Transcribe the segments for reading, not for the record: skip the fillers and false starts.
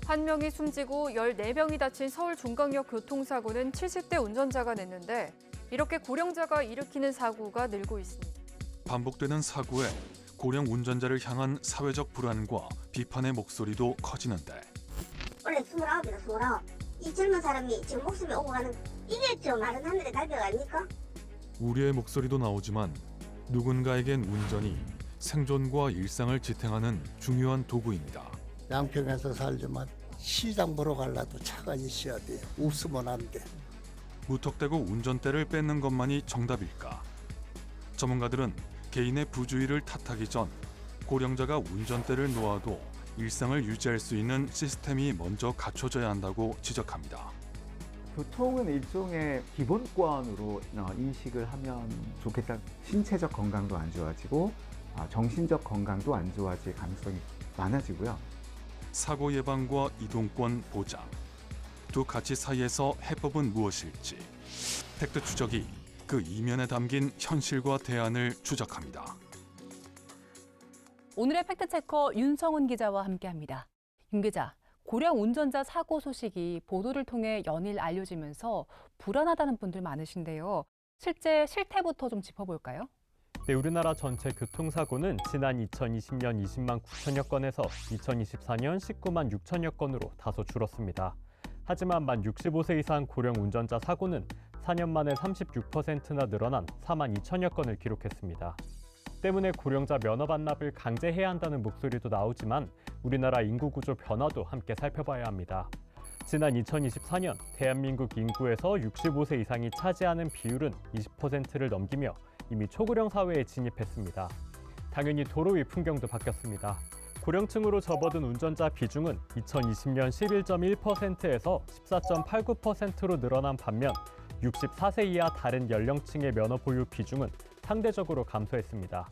한 명이 숨지고 14명이 다친 서울 종강역 교통사고는 70대 운전자가 냈는데 이렇게 고령자가 일으키는 사고가 늘고 있습니다. 반복되는 사고에 고령 운전자를 향한 사회적 불안과 비판의 목소리도 커지는데 원래 29이다, 29. 이 젊은 사람이 지금 목숨이 오고 가는 이게 좀 마른 하늘의 달벽 아닙니까? 우려의 목소리도 나오지만 누군가에겐 운전이 생존과 일상을 지탱하는 중요한 도구입니다. 양평에서 살지만 시장 보러 가려도 차가 있어야 돼. 없으면 안 돼. 무턱대고 운전대를 뺏는 것만이 정답일까? 전문가들은 개인의 부주의를 탓하기 전 고령자가 운전대를 놓아도 일상을 유지할 수 있는 시스템이 먼저 갖춰져야 한다고 지적합니다. 교통은 일종의 기본권으로 인식을 하면 좋겠다. 신체적 건강도 안 좋아지고 정신적 건강도 안 좋아질 가능성이 많아지고요. 사고 예방과 이동권 보장, 두 가치 사이에서 해법은 무엇일지 팩트 추적이 그 이면에 담긴 현실과 대안을 추적합니다. 오늘의 팩트체커 윤성훈 기자와 함께합니다. 윤 기자, 고령 운전자 사고 소식이 보도를 통해 연일 알려지면서 불안하다는 분들 많으신데요. 실제 실태부터 좀 짚어볼까요? 네, 우리나라 전체 교통사고는 지난 2020년 20만 9천여 건에서 2024년 19만 6천여 건으로 다소 줄었습니다. 하지만 만 65세 이상 고령 운전자 사고는 4년 만에 36%나 늘어난 4만 2천여 건을 기록했습니다. 때문에 고령자 면허 반납을 강제해야 한다는 목소리도 나오지만 우리나라 인구 구조 변화도 함께 살펴봐야 합니다. 지난 2024년 대한민국 인구에서 65세 이상이 차지하는 비율은 20%를 넘기며 이미 초고령 사회에 진입했습니다. 당연히 도로 위 풍경도 바뀌었습니다. 고령층으로 접어든 운전자 비중은 2020년 11.1%에서 14.89%로 늘어난 반면 64세 이하 다른 연령층의 면허 보유 비중은 상대적으로 감소했습니다.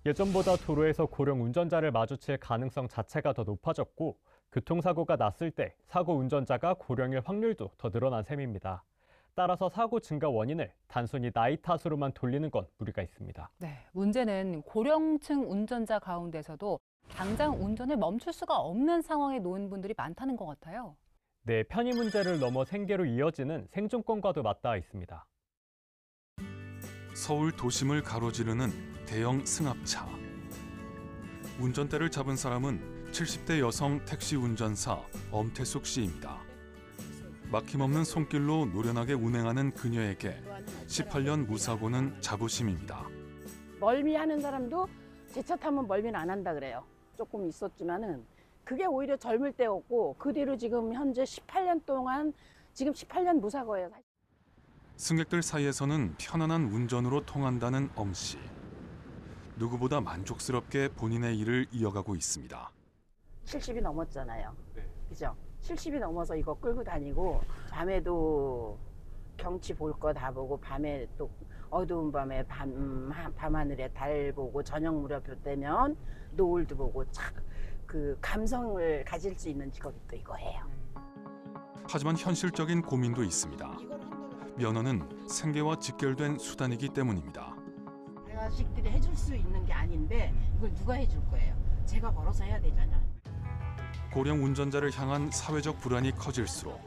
예전보다 도로에서 고령 운전자를 마주칠 가능성 자체가 더 높아졌고 교통사고가 났을 때 사고 운전자가 고령일 확률도 더 늘어난 셈입니다. 따라서 사고 증가 원인을 단순히 나이 탓으로만 돌리는 건 무리가 있습니다. 네, 문제는 고령층 운전자 가운데서도 당장 운전을 멈출 수가 없는 상황에 놓인 분들이 많다는 것 같아요. 네, 편의 문제를 넘어 생계로 이어지는 생존권과도 맞닿아 있습니다. 서울 도심을 가로지르는 대형 승합차. 운전대를 잡은 사람은 70대 여성 택시 운전사 엄태숙 씨입니다. 막힘없는 손길로 노련하게 운행하는 그녀에게 18년 무사고는 자부심입니다. 멀미하는 사람도 제 차 타면 멀미는 안 한다 그래요. 조금 있었지만은 그게 오히려 젊을 때였고 그 뒤로 지금 현재 18년 동안 지금 18년 무사고예요. 승객들 사이에서는 편안한 운전으로 통한다는 엄 씨. 누구보다 만족스럽게 본인의 일을 이어가고 있습니다. 70이 넘었잖아요. 그죠? 70이 넘어서 이거 끌고 다니고 밤에도 경치 볼 거 다 보고 밤에 또 어두운 밤에 밤하늘에 달 보고 저녁 무렵 되면 노을도 보고 참 그 감성을 가질 수 있는 직업이 또 이거예요. 하지만 현실적인 고민도 있습니다. 면허는 생계와 직결된 수단이기 때문입니다. 자식들이 해줄 수 있는 게 아닌데 이걸 누가 해줄 거예요? 제가 벌어서 해야 되잖아요. 고령 운전자를 향한 사회적 불안이 커질수록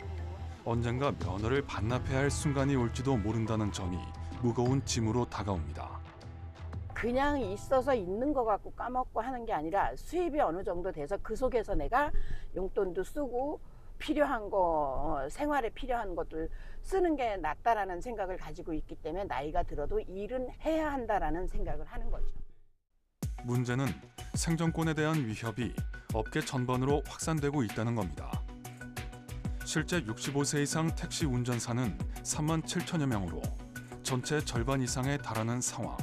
언젠가 면허를 반납해야 할 순간이 올지도 모른다는 점이 무거운 짐으로 다가옵니다. 그냥 있어서 있는 거 갖고 까먹고 하는 게 아니라 수입이 어느 정도 돼서 그 속에서 내가 용돈도 쓰고 필요한 거, 생활에 필요한 것들 쓰는 게 낫다라는 생각을 가지고 있기 때문에 나이가 들어도 일은 해야 한다라는 생각을 하는 거죠. 문제는 생존권에 대한 위협이 업계 전반으로 확산되고 있다는 겁니다. 실제 65세 이상 택시 운전사는 3만 7천여 명으로 전체 절반 이상에 달하는 상황.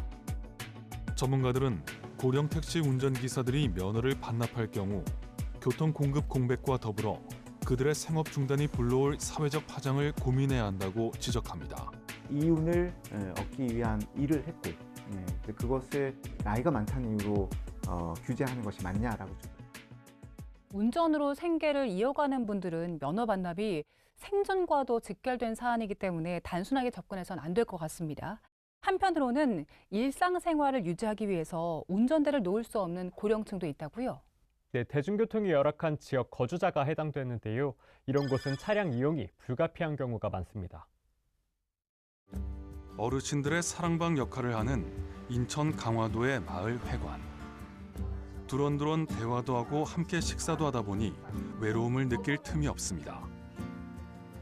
전문가들은 고령 택시 운전기사들이 면허를 반납할 경우 교통 공급 공백과 더불어 그들의 생업 중단이 불러올 사회적 파장을 고민해야 한다고 지적합니다. 이윤을 얻기 위한 일을 했고 그것을 나이가 많다는 이유로 규제하는 것이 맞냐라고. 운전으로 생계를 이어가는 분들은 면허 반납이 생존과도 직결된 사안이기 때문에 단순하게 접근해서는 안 될 것 같습니다. 한편으로는 일상생활을 유지하기 위해서 운전대를 놓을 수 없는 고령층도 있다고요. 네, 대중교통이 열악한 지역 거주자가 해당되는데요. 이런 곳은 차량 이용이 불가피한 경우가 많습니다. 어르신들의 사랑방 역할을 하는 인천 강화도의 마을 회관. 두런두런 대화도 하고 함께 식사도 하다 보니 외로움을 느낄 틈이 없습니다.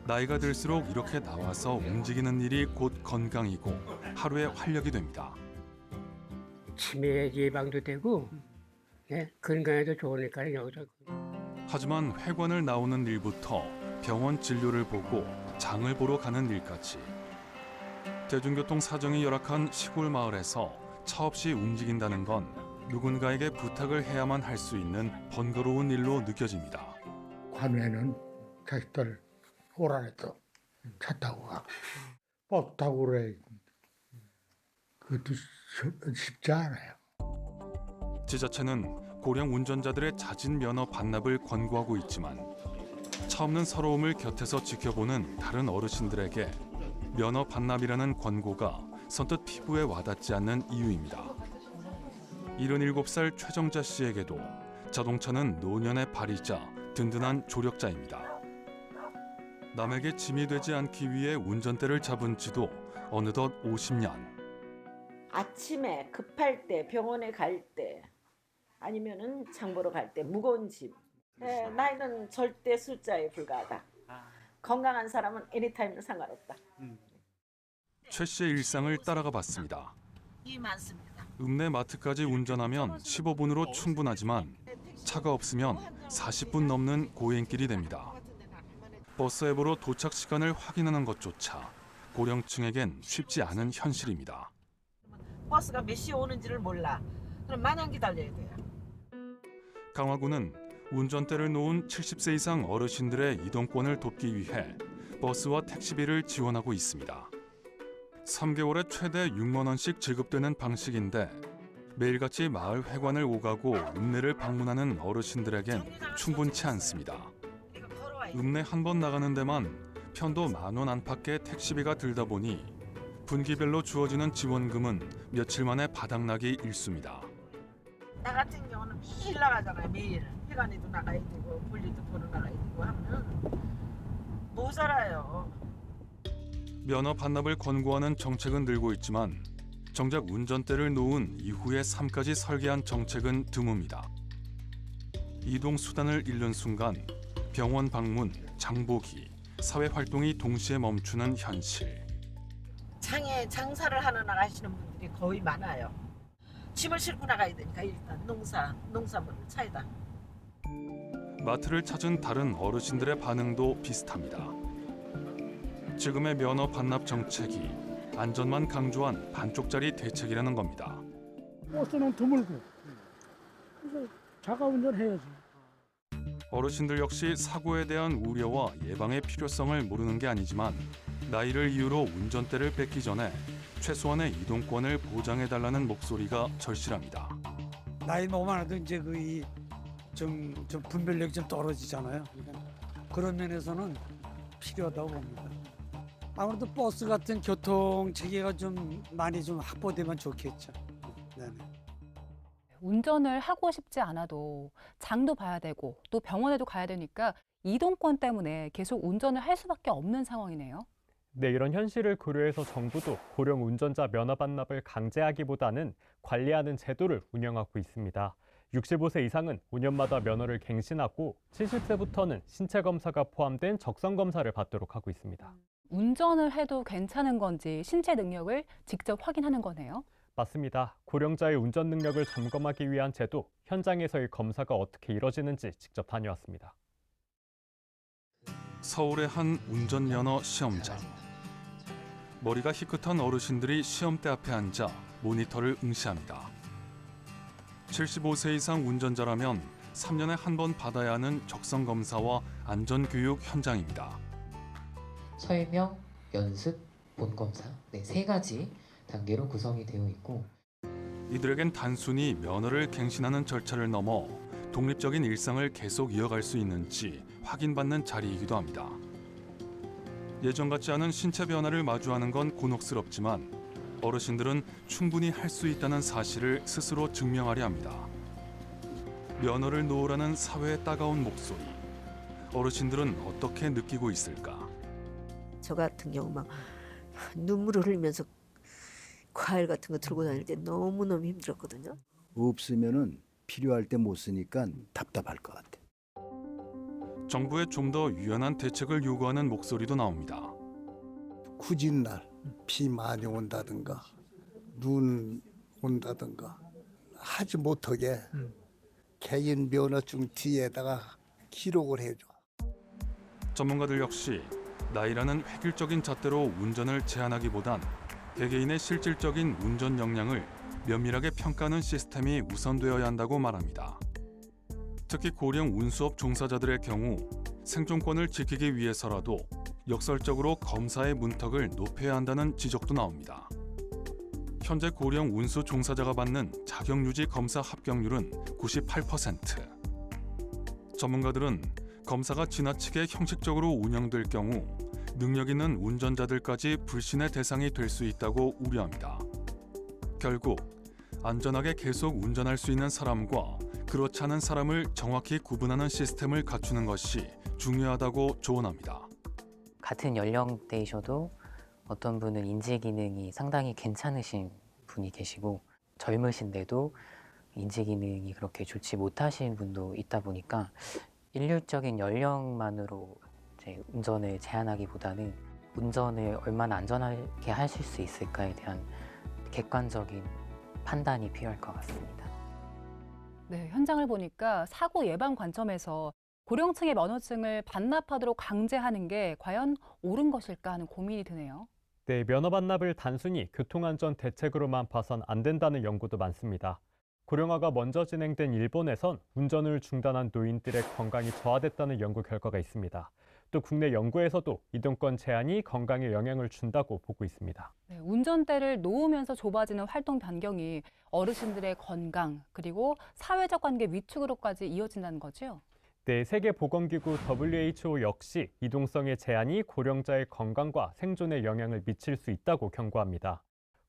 나이가 들수록 이렇게 나와서 움직이는 일이 곧 건강이고 하루의 활력이 됩니다. 치매 예방도 되고 건강에도 좋으니까 여기서. 하지만 회관을 나오는 일부터 병원 진료를 보고 장을 보러 가는 일까지 대중교통 사정이 열악한 시골 마을에서 차 없이 움직인다는 건 누군가에게 부탁을 해야만 할 수 있는 번거로운 일로 느껴집니다. 관에는 자식들 오라니까 차 타고 가. 버스 타고 그래. 그것도 쉽지 않아요. 지자체는 고령 운전자들의 잦은 면허 반납을 권고하고 있지만 차 없는 서러움을 곁에서 지켜보는 다른 어르신들에게 면허 반납이라는 권고가 선뜻 피부에 와닿지 않는 이유입니다. 77살 최정자 씨에게도 자동차는 노년의 발이자 든든한 조력자입니다. 남에게 짐이 되지 않기 위해 운전대를 잡은 지도 어느덧 50년. 아침에 급할 때, 병원에 갈 때, 아니면은 장 보러 갈 때 무거운 짐. 나이는 절대 숫자에 불과하다. 건강한 사람은 애니타임도 상관없다. 최 씨의 일상을 따라가 봤습니다. 이 많습니다. 읍내 마트까지 운전하면 15분으로 충분하지만 차가 없으면 40분 넘는 고행길이 됩니다. 버스 앱으로 도착 시간을 확인하는 것조차 고령층에겐 쉽지 않은 현실입니다. 버스가 몇 시에 오는지를 몰라. 그럼 마냥 기다려야 돼요. 강화구는 운전대를 놓은 70세 이상 어르신들의 이동권을 돕기 위해 버스와 택시비를 지원하고 있습니다. 3개월에 최대 6만 원씩 지급되는 방식인데 매일같이 마을 회관을 오가고 읍내를 방문하는 어르신들에겐 충분치 않습니다. 읍내 한 번 나가는 데만 편도 10,000원 안팎의 택시비가 들다 보니 분기별로 주어지는 지원금은 며칠 만에 바닥나기 일쑤입니다. 나 같은 경우는 매일 나가잖아요. 매일. 회관에도 나가야 되고 분리도 보러 나가야 되고 하면 모자라요. 면허 반납을 권고하는 정책은 늘고 있지만 정작 운전대를 놓은 이후의 삶까지 설계한 정책은 드뭅니다. 이동 수단을 잃는 순간 병원 방문, 장보기, 사회 활동이 동시에 멈추는 현실. 장에 장사를 하러 나가시는 분들이 거의 많아요. 짐을 싣고 나가야 되니까 일단 농산물을 차에다. 마트를 찾은 다른 어르신들의 반응도 비슷합니다. 지금의 면허 반납 정책이 안전만 강조한 반쪽짜리 대책이라는 겁니다. 버스는 드물고 그래서 자가 운전해야지. 어르신들 역시 사고에 대한 우려와 예방의 필요성을 모르는 게 아니지만 나이를 이유로 운전대를 뺏기 전에 최소한의 이동권을 보장해달라는 목소리가 절실합니다. 나이 너무 많아도 이제 좀 분별력이 좀 떨어지잖아요. 그러니까 그런 면에서는 필요하다고 봅니다. 아무래도 버스 같은 교통 체계가 좀 많이 좀 확보되면 좋겠죠. 네네. 운전을 하고 싶지 않아도 장도 봐야 되고 또 병원에도 가야 되니까 이동권 때문에 계속 운전을 할 수밖에 없는 상황이네요. 네, 이런 현실을 고려해서 정부도 고령 운전자 면허 반납을 강제하기보다는 관리하는 제도를 운영하고 있습니다. 65세 이상은 5년마다 면허를 갱신하고 70세부터는 신체 검사가 포함된 적성 검사를 받도록 하고 있습니다. 운전을 해도 괜찮은 건지 신체 능력을 직접 확인하는 거네요. 맞습니다. 고령자의 운전 능력을 점검하기 위한 제도, 현장에서의 검사가 어떻게 이뤄지는지 직접 다녀왔습니다. 서울의 한 운전면허 시험장. 머리가 희끗한 어르신들이 시험대 앞에 앉아 모니터를 응시합니다. 75세 이상 운전자라면 3년에 한 번 받아야 하는 적성 검사와 안전교육 현장입니다. 설명, 연습, 본검사, 네, 3가지 단계로 구성이 되어 있고 이들에겐 단순히 면허를 갱신하는 절차를 넘어 독립적인 일상을 계속 이어갈 수 있는지 확인받는 자리이기도 합니다. 예전 같지 않은 신체 변화를 마주하는 건 곤혹스럽지만 어르신들은 충분히 할 수 있다는 사실을 스스로 증명하려 합니다. 면허를 놓으라는 사회의 따가운 목소리. 어르신들은 어떻게 느끼고 있을까? 저 같은 경우 막 눈물을 흘리면서 과일 같은 거 들고 다닐 때 너무너무 힘들었거든요. 없으면은 필요할 때 못 쓰니까 답답할 것 같아. 정부에 좀 더 유연한 대책을 요구하는 목소리도 나옵니다. 굳은 날, 비 많이 온다든가 눈 온다든가 하지 못하게 개인 면허증 뒤에다가 기록을 해줘. 전문가들 역시 나이라는 획일적인 잣대로 운전을 제한하기보단 개개인의 실질적인 운전 역량을 면밀하게 평가하는 시스템이 우선되어야 한다고 말합니다. 특히 고령 운수업 종사자들의 경우 생존권을 지키기 위해서라도 역설적으로 검사의 문턱을 높여야 한다는 지적도 나옵니다. 현재 고령 운수 종사자가 받는 자격유지 검사 합격률은 98%. 전문가들은 검사가 지나치게 형식적으로 운영될 경우 능력 있는 운전자들까지 불신의 대상이 될 수 있다고 우려합니다. 결국 안전하게 계속 운전할 수 있는 사람과 그렇지 않은 사람을 정확히 구분하는 시스템을 갖추는 것이 중요하다고 조언합니다. 같은 연령대이셔도 어떤 분은 인지 기능이 상당히 괜찮으신 분이 계시고 젊으신데도 인지 기능이 그렇게 좋지 못하신 분도 있다 보니까 일률적인 연령만으로 이제 운전을 제한하기보다는 운전을 얼마나 안전하게 하실 수 있을까에 대한 객관적인 판단이 필요할 것 같습니다. 네, 현장을 보니까 사고 예방 관점에서 고령층의 면허증을 반납하도록 강제하는 게 과연 옳은 것일까 하는 고민이 드네요. 네, 면허 반납을 단순히 교통안전 대책으로만 봐선 안 된다는 연구도 많습니다. 고령화가 먼저 진행된 일본에선 운전을 중단한 노인들의 건강이 저하됐다는 연구 결과가 있습니다. 또 국내 연구에서도 이동권 제한이 건강에 영향을 준다고 보고 있습니다. 네, 운전대를 놓으면서 좁아지는 활동 변경이 어르신들의 건강 그리고 사회적 관계 위축으로까지 이어진다는 거죠. 네, 세계보건기구 WHO 역시 이동성의 제한이 고령자의 건강과 생존에 영향을 미칠 수 있다고 경고합니다.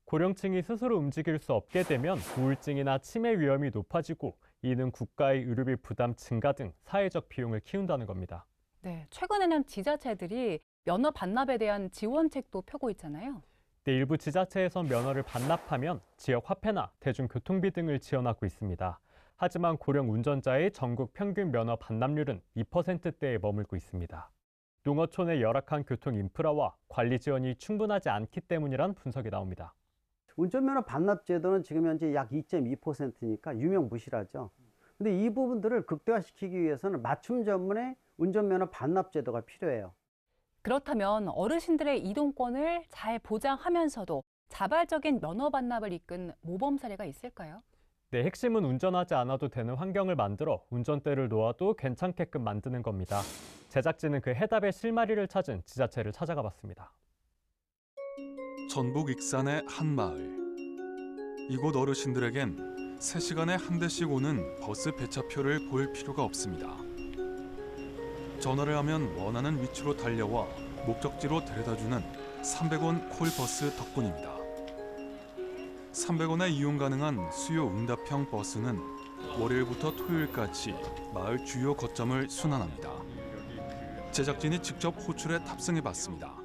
고령층이 스스로 움직일 수 없게 되면 우울증이나 치매 위험이 높아지고 이는 국가의 의료비 부담 증가 등 사회적 비용을 키운다는 겁니다. 네, 최근에는 지자체들이 면허 반납에 대한 지원책도 펴고 있잖아요. 네, 일부 지자체에선 면허를 반납하면 지역 화폐나 대중교통비 등을 지원하고 있습니다. 하지만 고령 운전자의 전국 평균 면허 반납률은 2%대에 머물고 있습니다. 농어촌의 열악한 교통 인프라와 관리 지원이 충분하지 않기 때문이란 분석이 나옵니다. 운전면허 반납 제도는 지금 현재 약 2.2%니까 유명무실하죠. 근데 이 부분들을 극대화시키기 위해서는 맞춤 전문의 운전면허 반납 제도가 필요해요. 그렇다면 어르신들의 이동권을 잘 보장하면서도 자발적인 면허 반납을 이끈 모범 사례가 있을까요? 네, 핵심은 운전하지 않아도 되는 환경을 만들어 운전대를 놓아도 괜찮게끔 만드는 겁니다. 제작진은 그 해답의 실마리를 찾은 지자체를 찾아가 봤습니다. 전북 익산의 한 마을. 이곳 어르신들에겐 3시간에 한 대씩 오는 버스 배차표를 볼 필요가 없습니다. 전화를 하면 원하는 위치로 달려와 목적지로 데려다주는 300원 콜버스 덕분입니다. 300원에 이용 가능한 수요 응답형 버스는 월요일부터 토요일까지 마을 주요 거점을 순환합니다. 제작진이 직접 호출해 탑승해봤습니다.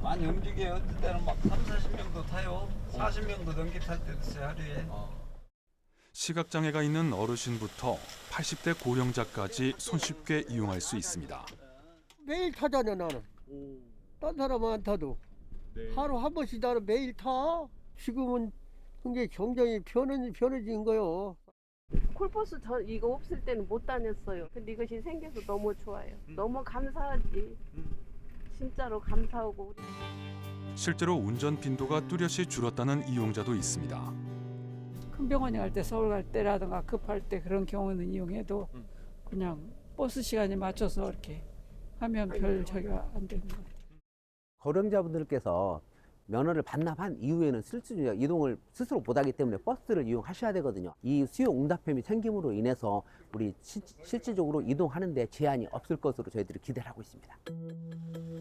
많이 움직여요. 어떨 때는 막 30-40명도 타요. 40명도 넘게 탈 때도 있어요, 하루에. 시각장애가 있는 어르신부터 80대 고령자까지 손쉽게 이용할 수 있습니다. 매일 타잖아 나는. 딴 사람은 안 타도. 하루 한 번씩 나는 매일 타. 지금은 굉장히 경쟁이 편해진 거요. 콜버스 저 이거 없을 때는 못 다녔어요. 근데 이것이 생겨서 너무 좋아요. 너무 감사하지. 진짜로 감사하고. 실제로 운전 빈도가 뚜렷이 줄었다는 이용자도 있습니다. 큰 병원에 갈 때 서울 갈 때라든가 급할 때 그런 경우는 이용해도 그냥 버스 시간에 맞춰서 이렇게 하면 별 저기가 안 되는 것 같아요. 고령자분들께서 면허를 반납한 이후에는 실질적으로 이동을 스스로 못하기 때문에 버스를 이용하셔야 되거든요. 이 수요 응답형이 생김으로 인해서 우리 실질적으로 이동하는 데 제한이 없을 것으로 저희들이 기대를 하고 있습니다.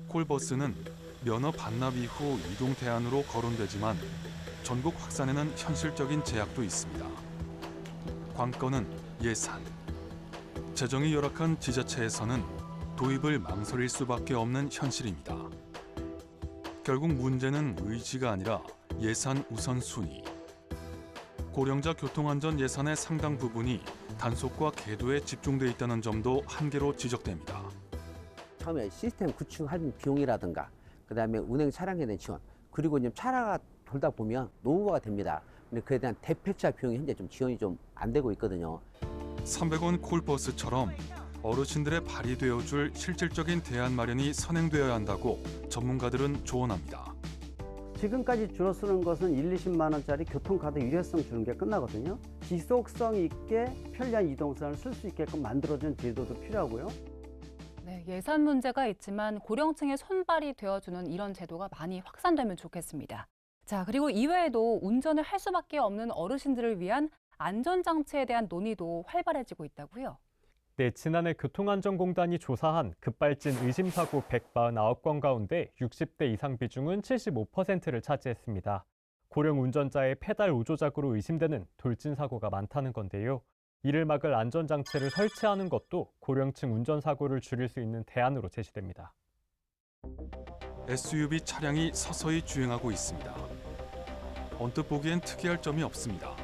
콜버스는 면허 반납 이후 이동 대안으로 거론되지만 전국 확산에는 현실적인 제약도 있습니다. 관건은 예산. 재정이 열악한 지자체에서는 도입을 망설일 수밖에 없는 현실입니다. 결국 문제는 의지가 아니라 예산 우선순위. 고령자 교통안전 예산의 상당 부분이 단속과 계도에 집중돼 있다는 점도 한계로 지적됩니다. 처음에 시스템 구축하는 비용이라든가 그다음에 운행 차량에 대한 지원 그리고 이제 차가 돌다 보면 노후화가 됩니다. 근데 그에 대한 대폐차 비용이 현재 좀 지원이 좀 안 되고 있거든요. 300원 콜버스처럼 어르신들의 발이 되어줄 실질적인 대안 마련이 선행되어야 한다고 전문가들은 조언합니다. 지금까지 줄어 쓰는 것은 1, 20만 원짜리 교통카드 일회성 주는 게 끝나거든요. 지속성 있게 편리한 이동수단을 쓸 수 있게끔 만들어준 제도도 필요하고요. 네, 예산 문제가 있지만 고령층의 손발이 되어주는 이런 제도가 많이 확산되면 좋겠습니다. 자, 그리고 이외에도 운전을 할 수밖에 없는 어르신들을 위한 안전장치에 대한 논의도 활발해지고 있다고요. 네, 지난해 교통안전공단이 조사한 급발진 의심사고 149건 가운데 60대 이상 비중은 75%를 차지했습니다. 고령 운전자의 페달 우조작으로 의심되는 돌진 사고가 많다는 건데요. 이를 막을 안전장치를 설치하는 것도 고령층 운전사고를 줄일 수 있는 대안으로 제시됩니다. SUV 차량이 서서히 주행하고 있습니다. 언뜻 보기엔 특이할 점이 없습니다.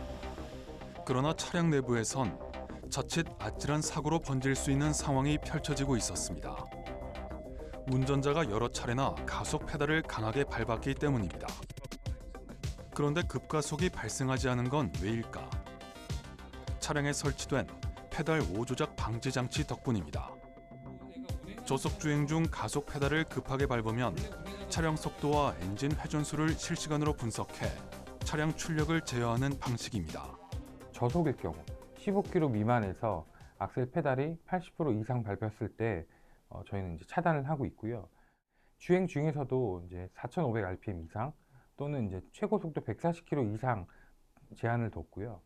그러나 차량 내부에선 자칫 아찔한 사고로 번질 수 있는 상황이 펼쳐지고 있었습니다. 운전자가 여러 차례나 가속 페달을 강하게 밟았기 때문입니다. 그런데 급가속이 발생하지 않은 건 왜일까? 차량에 설치된 페달 5조작 방지 장치 덕분입니다. 저속 주행 중 가속 페달을 급하게 밟으면 차량 속도와 엔진 회전수를 실시간으로 분석해 차량 출력을 제어하는 방식입니다. 저속일 경우 15km 미만에서 악셀 페달이 80% 이상 밟혔을 때 저희는 이제 차단을 하고 있고요. 주행 중에서도 이제 4,500rpm 이상 또는 이제 최고 속도 140km 이상 제한을 뒀고요.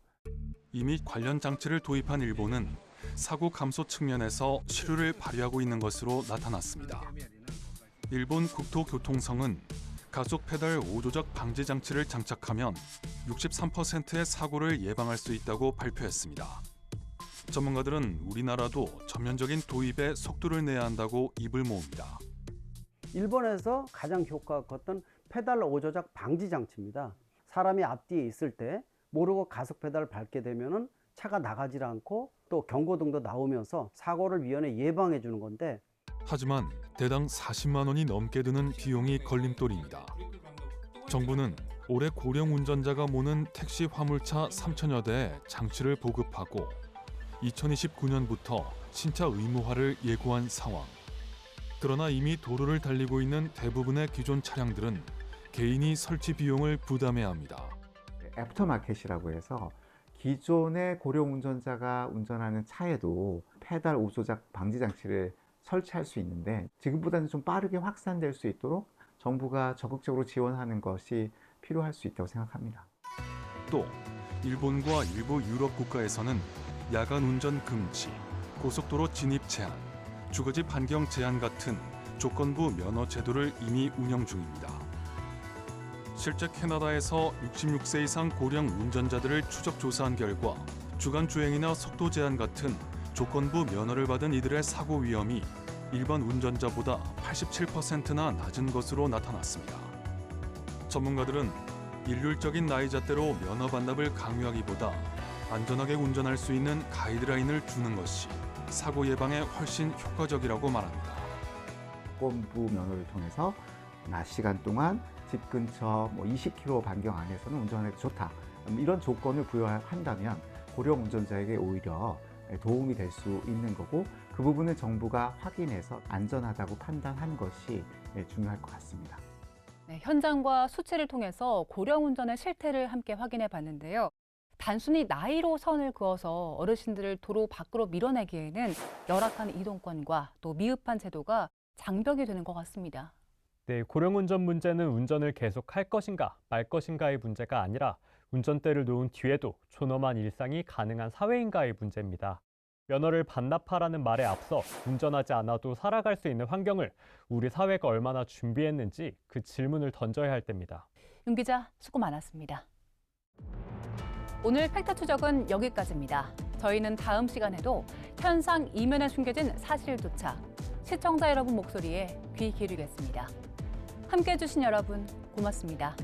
이미 관련 장치를 도입한 일본은 사고 감소 측면에서 실효를 발휘하고 있는 것으로 나타났습니다. 일본 국토교통성은 가속 페달 5조작 방지 장치를 장착하면 63%의 사고를 예방할 수 있다고 발표했습니다. 전문가들은 우리나라도 전면적인 도입에 속도를 내야 한다고 입을 모읍니다. 일본에서 가장 효과가 컸던 페달 5조작 방지 장치입니다. 사람이 앞뒤에 있을 때 모르고 가속 페달을 밟게 되면은 차가 나가지 않고 또 경고등도 나오면서 사고를 미연에 예방해 주는 건데, 하지만 대당 40만 원이 넘게 드는 비용이 걸림돌입니다. 정부는 올해 고령 운전자가 모는 택시 화물차 3천여 대에 장치를 보급하고 2029년부터 신차 의무화를 예고한 상황. 그러나 이미 도로를 달리고 있는 대부분의 기존 차량들은 개인이 설치 비용을 부담해야 합니다. 애프터마켓이라고 해서 기존의 고령 운전자가 운전하는 차에도 페달 5조작 방지 장치를 설치할 수 있는데 지금보다는 좀 빠르게 확산될 수 있도록 정부가 적극적으로 지원하는 것이 필요할 수 있다고 생각합니다. 또 일본과 일부 유럽 국가에서는 야간 운전 금지, 고속도로 진입 제한, 주거지 반경 제한 같은 조건부 면허 제도를 이미 운영 중입니다. 실제 캐나다에서 66세 이상 고령 운전자들을 추적 조사한 결과 주간 주행이나 속도 제한 같은 조건부 면허를 받은 이들의 사고 위험이 일반 운전자보다 87%나 낮은 것으로 나타났습니다. 전문가들은 일률적인 나이잣대로 면허 반납을 강요하기보다 안전하게 운전할 수 있는 가이드라인을 주는 것이 사고 예방에 훨씬 효과적이라고 말합니다. 조건부 면허를 통해서 낮 시간 동안 집 근처 20km 반경 안에서는 운전해도 좋다. 이런 조건을 부여한다면 고령 운전자에게 오히려 도움이 될 수 있는 거고, 그 부분을 정부가 확인해서 안전하다고 판단하는 것이 중요할 것 같습니다. 네, 현장과 수치를 통해서 고령 운전의 실태를 함께 확인해 봤는데요. 단순히 나이로 선을 그어서 어르신들을 도로 밖으로 밀어내기에는 열악한 이동권과 또 미흡한 제도가 장벽이 되는 것 같습니다. 네, 고령 운전 문제는 운전을 계속할 것인가 말 것인가의 문제가 아니라 운전대를 놓은 뒤에도 존엄한 일상이 가능한 사회인가의 문제입니다. 면허를 반납하라는 말에 앞서 운전하지 않아도 살아갈 수 있는 환경을 우리 사회가 얼마나 준비했는지 그 질문을 던져야 할 때입니다. 윤 기자, 수고 많았습니다. 오늘 팩트 추적은 여기까지입니다. 저희는 다음 시간에도 현상 이면에 숨겨진 사실조차 시청자 여러분 목소리에 귀 기울이겠습니다. 함께해 주신 여러분 고맙습니다.